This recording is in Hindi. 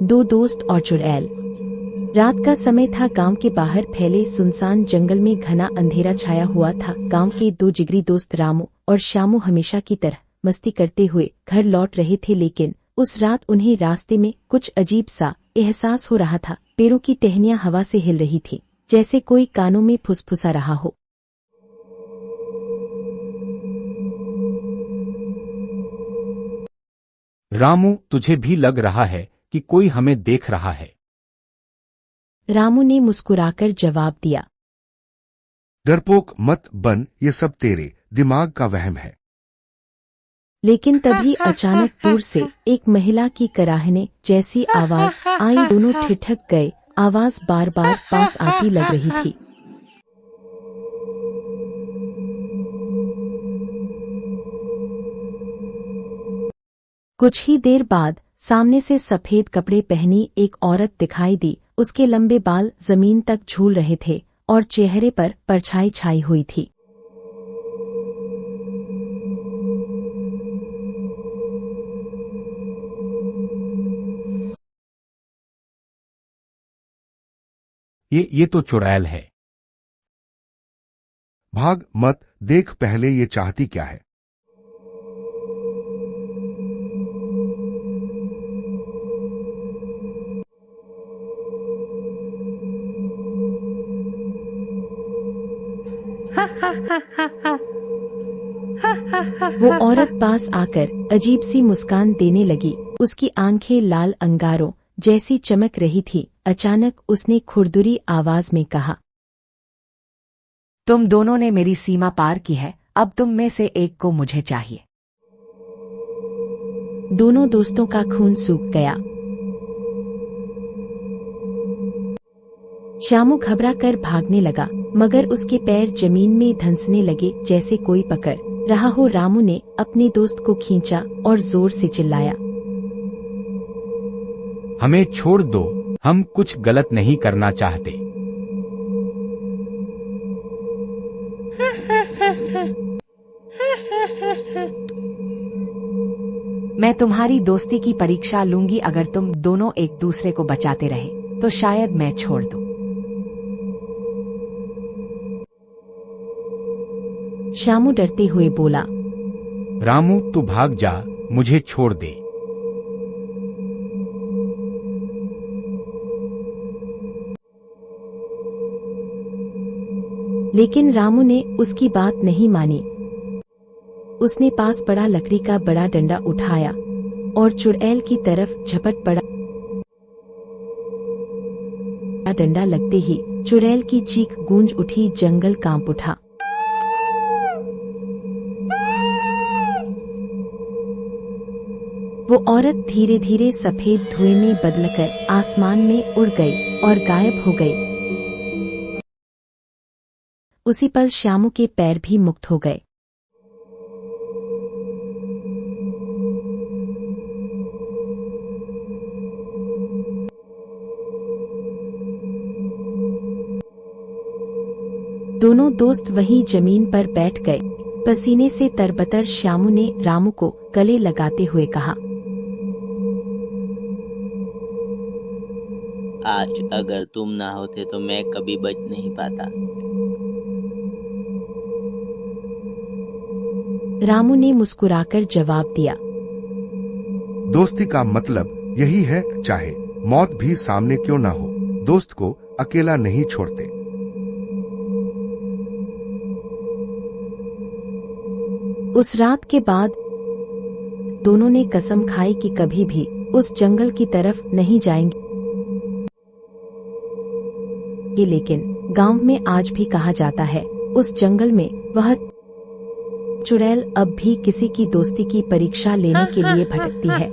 दो दोस्त और चुड़ैल। रात का समय था। गांव के बाहर फैले सुनसान जंगल में घना अंधेरा छाया हुआ था। गांव के दो जिगरी दोस्त रामू और श्यामू हमेशा की तरह मस्ती करते हुए घर लौट रहे थे, लेकिन उस रात उन्हें रास्ते में कुछ अजीब सा एहसास हो रहा था। पेड़ों की टहनियां हवा से हिल रही थी, जैसे कोई कानों में फुसफुसा रहा हो। रामू, तुझे भी लग रहा है कि कोई हमें देख रहा है? रामू ने मुस्कुराकर जवाब दिया। डरपोक मत बन, ये सब तेरे दिमाग का वहम है। लेकिन तभी अचानक दूर से एक महिला की कराहने जैसी आवाज आई। दोनों ठिठक गए। आवाज बार बार पास आती लग रही थी। कुछ ही देर बाद सामने से सफेद कपड़े पहनी एक औरत दिखाई दी। उसके लंबे बाल जमीन तक झूल रहे थे और चेहरे पर परछाई छाई हुई थी। ये तो चुड़ैल है। भाग मत, देख पहले ये चाहती क्या है। वो औरत पास आकर अजीब सी मुस्कान देने लगी। उसकी आंखें लाल अंगारों जैसी चमक रही थी। अचानक उसने खुरदुरी आवाज में कहा, तुम दोनों ने मेरी सीमा पार की है। अब तुम में से एक को मुझे चाहिए। दोनों दोस्तों का खून सूख गया। श्यामू घबरा कर भागने लगा, मगर उसके पैर जमीन में धंसने लगे जैसे कोई पकड़ रहा हो। रामू ने अपने दोस्त को खींचा और जोर से चिल्लाया, हमें छोड़ दो, हम कुछ गलत नहीं करना चाहते। मैं तुम्हारी दोस्ती की परीक्षा लूंगी। अगर तुम दोनों एक दूसरे को बचाते रहे तो शायद मैं छोड़ दूं। श्यामू डरते हुए बोला, रामू, तू भाग जा, मुझे छोड़ दे। लेकिन रामू ने उसकी बात नहीं मानी। उसने पास पड़ा लकड़ी का बड़ा डंडा उठाया और चुड़ैल की तरफ झपट पड़ा। डंडा लगते ही चुड़ैल की चीख गूंज उठी। जंगल कांप उठा। वो औरत धीरे धीरे सफेद धुएं में बदलकर आसमान में उड़ गई और गायब हो गई। उसी पल श्यामू के पैर भी मुक्त हो गए। दोनों दोस्त वहीं जमीन पर बैठ गए। पसीने से तरबतर श्यामू ने रामू को गले लगाते हुए कहा, आज अगर तुम ना होते तो मैं कभी बच नहीं पाता। रामू ने मुस्कुराकर जवाब दिया, दोस्ती का मतलब यही है, चाहे मौत भी सामने क्यों ना हो, दोस्त को अकेला नहीं छोड़ते। उस रात के बाद दोनों ने कसम खाई कि कभी भी उस जंगल की तरफ नहीं जाएंगे। लेकिन गांव में आज भी कहा जाता है, उस जंगल में वह चुड़ैल अब भी किसी की दोस्ती की परीक्षा लेने के लिए भटकती है।